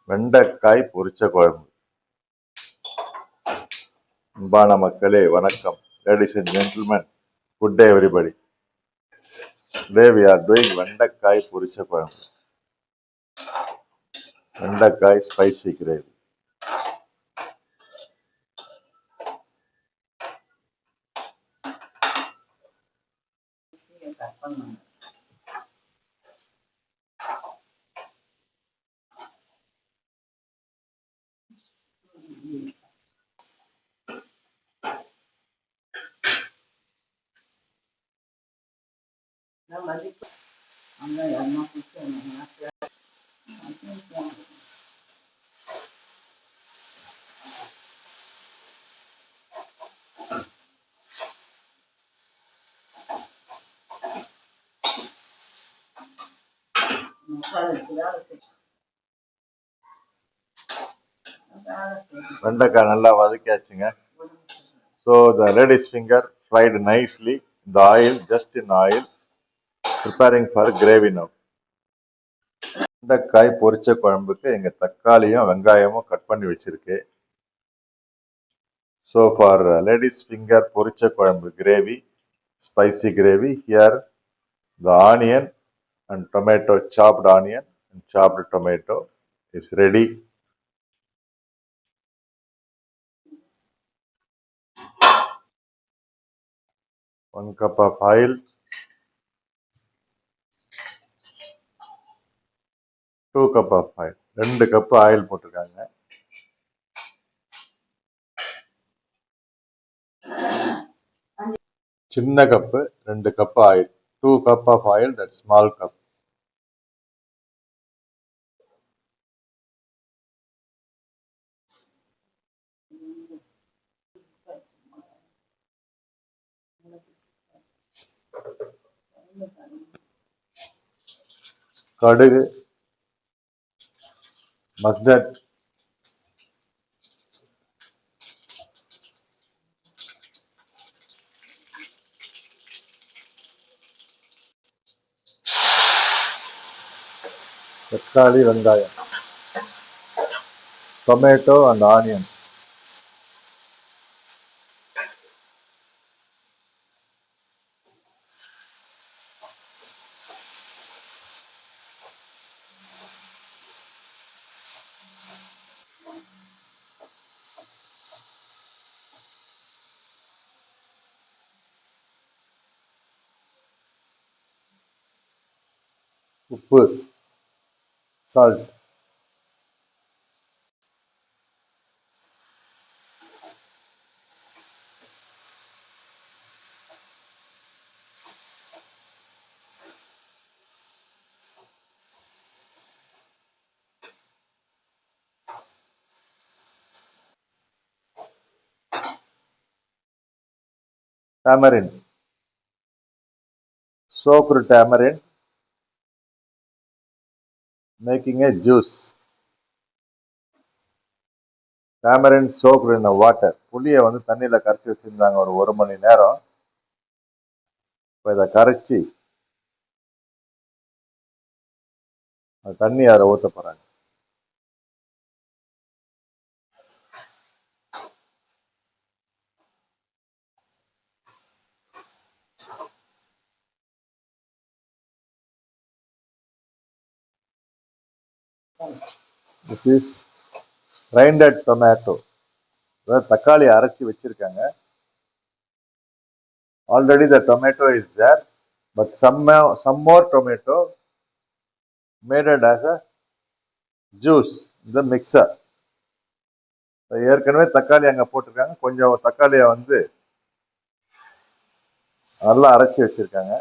வெண்டைக்காய் பொரிச்ச குழம்பு. அன்பான மக்களே வணக்கம். Ladies and gentlemen, good day everybody. Today we are doing வெண்டைக்காய் பொரிச்ச குழம்பு. வெண்டைக்காய் ஸ்பைசி கிரேவி. வெண்டைக்காய் நல்லா வதக்கியாச்சுங்க. So the lady's finger fried nicely in the oil, just in oil, preparing for gravy now. வெண்டைக்காய் பொரிச்ச குழம்புக்கு எங்க தக்காளியும் வெங்காயமும் கட் பண்ணி வச்சிருக்கு. So for lady's finger பொரிச்ச குழம்பு gravy, spicy gravy, here the onion and tomato, chopped onion and chopped tomato is ready. One cup of oil, 2 cup of oil, 2 cup oil போட்டிருக்காங்க. சின்ன cup 2 cup oil, 2 cup of oil, that small cup. கடுகு, mustard, தக்காளி, வெங்காயம், tomato and onion. உப்பு, salt. tamarind, soaked tamarind, making a juice. tamarind soaked in a water. புளியை வந்து தண்ணியில் கரைச்சி வச்சிருந்தாங்க ஒரு மணி நேரம். இப்போ இதை கரைச்சி தண்ணி அதில் ஊற்ற போகிறாங்க. This is grinded tomato. தக்காளி அரைச்சி வச்சிருக்காங்க. Already the tomato is there, but some more tomato made it as a juice in the mixer. ஏற்கனவே தக்காளி அங்கே போட்டிருக்காங்க. கொஞ்சம் தக்காளியை வந்து நல்லா அரைச்சி வச்சிருக்காங்க.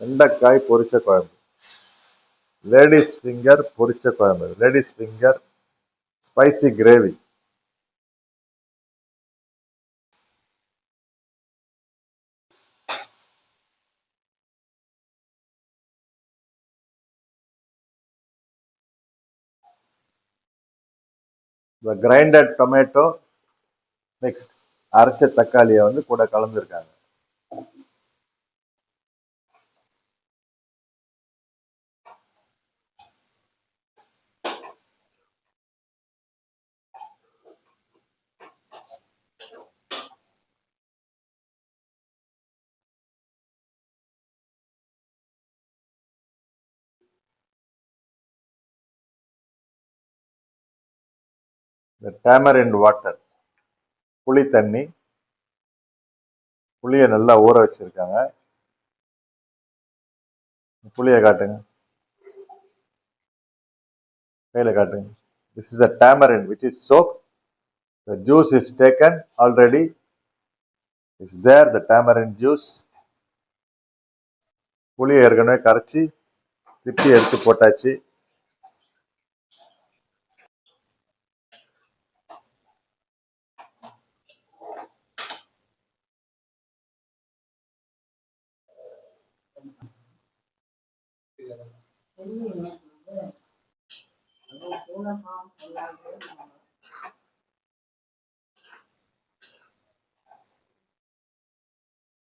வெண்டைக்காய் பொரிச்ச குழம்பு, லேடிஸ் ஃபிங்கர் பொரிச்ச குழம்பு, ladies finger spicy gravy. The grinded tomato next. அரைச்ச தக்காளியை வந்து கூட கலந்துருக்காங்க. இந்த டேமரிண்ட் வாட்டர், புளி தண்ணி, புளியை நல்லா ஊற வச்சிருக்காங்க. புளியை காட்டுங்க, கையில காட்டுங்க. This is a tamarind which is soaked. The juice is taken already. Is there the tamarind juice? புளியை ஏற்கனவே கரைச்சி திப்பி எடுத்து போட்டாச்சு.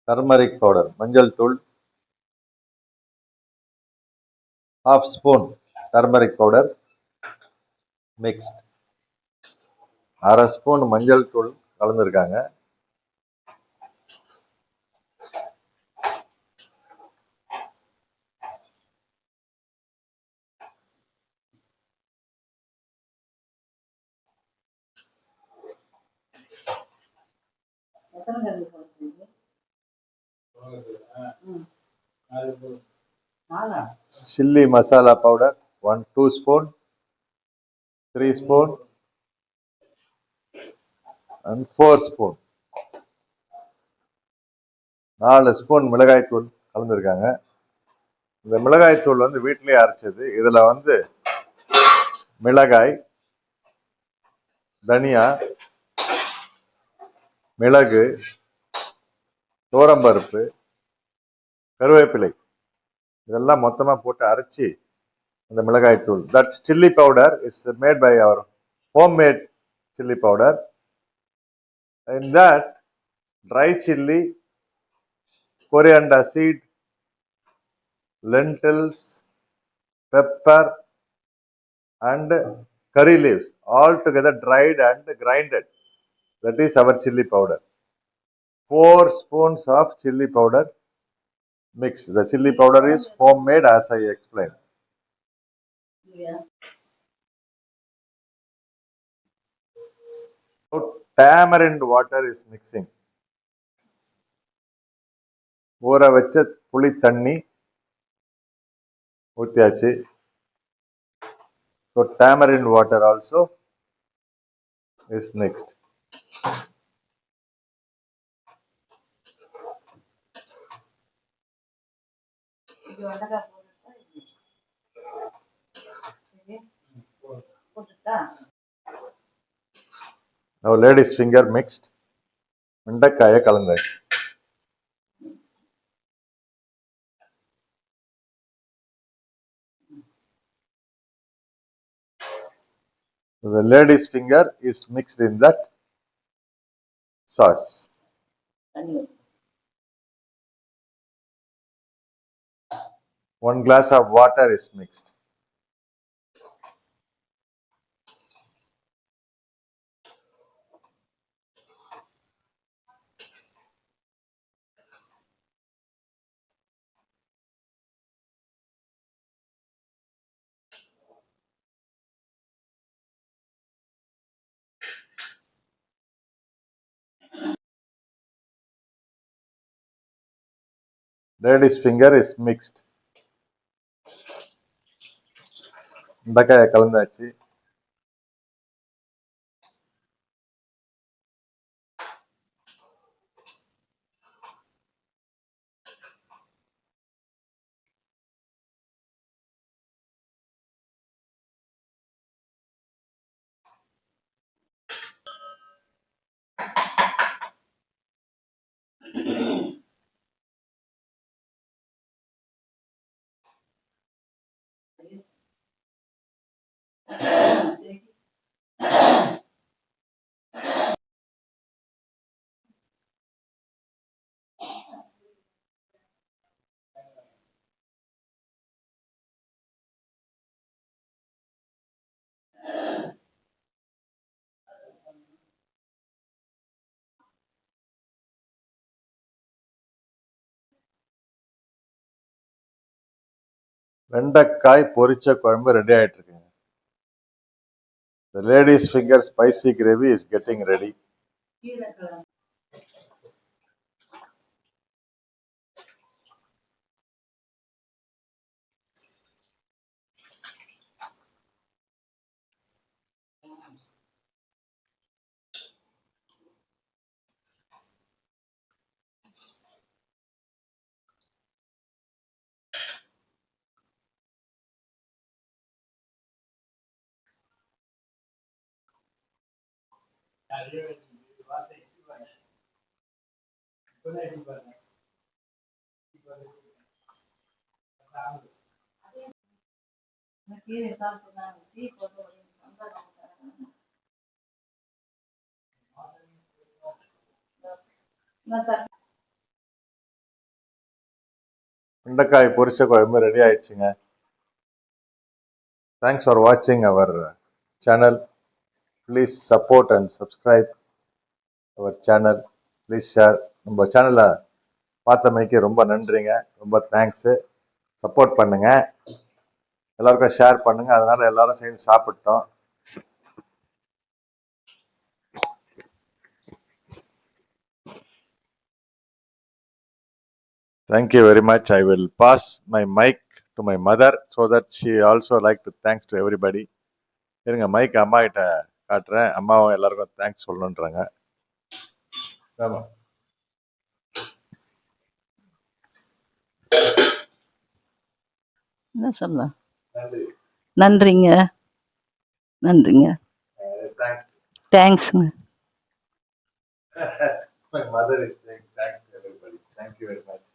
டர்மரிக் பவுடர், மஞ்சள் தூள், ½ spoon turmeric powder mixed. ½ spoon மஞ்சள் தூள் கலந்துருக்காங்க. Chilli masala powder 2 spoon, 3 spoon and 4 spoon. 4 spoon மிளகாய் தூள் கலந்துருக்காங்க. இந்த மிளகாய் தூள் வந்து வீட்டிலேயே அரைச்சது. இதுல வந்து மிளகாய், தனியா, மிளகு, தோரம்பருப்பு, கருவேப்பிலை இதெல்லாம் மொத்தமா போட்டு அரைச்சி அந்த மிளகாய் தூள். That chilli powder is made by our homemade chili powder. In that dry chili, coriander seed, lentils, pepper and curry leaves all together dried and grinded. That is our chili powder. 4 spoons of chili powder mixed. The chili powder is homemade as I explained. Now tamarind water is mixing. ஊற வச்ச புளி தண்ணி ஊத்தியாச்சு. So tamarind water also is mixed. Now lady's finger mixed. வெண்டைக்காயை கலந்தாச்சு. The lady's finger is mixed in that sauce. 1 glass of water is mixed. Lady's finger is mixed. வெண்டைக்காயை கலந்தாச்சு. வெண்டைக்காய் பொரிச்ச குழம்பு ரெடி ஆயிட்டு இருக்குங்க. The lady's finger spicy gravy is getting ready. வெண்டைக்காய் பொரிச்ச குழம்பு ரெடி ஆயிடுச்சுங்க. Thanks for watching our channel. Please support and subscribe our channel. Please share. நம்ம சேனலை பார்த்தமைக்கு ரொம்ப நன்றிங்க. ரொம்ப தேங்க்ஸு. சப்போர்ட் பண்ணுங்க. எல்லாருக்கும் ஷேர் பண்ணுங்க. அதனால எல்லாரும் சேர்ந்து சாப்பிட்டோம். Thank you very much. I will pass my mic to my mother so that she also like to thanks to everybody. இருங்க மைக் அம்மா கிட்ட காட்டுறேன். அம்மாவும் எல்லாருக்கும் தேங்க்ஸ் சொல்லணுன்றாங்க. ஆமா. என்ன சொல்லலாம்? நன்றிங்க. நன்றிங்க. தேங்க்ஸுங்க. My mother is saying thanks to everybody. Thank you very much.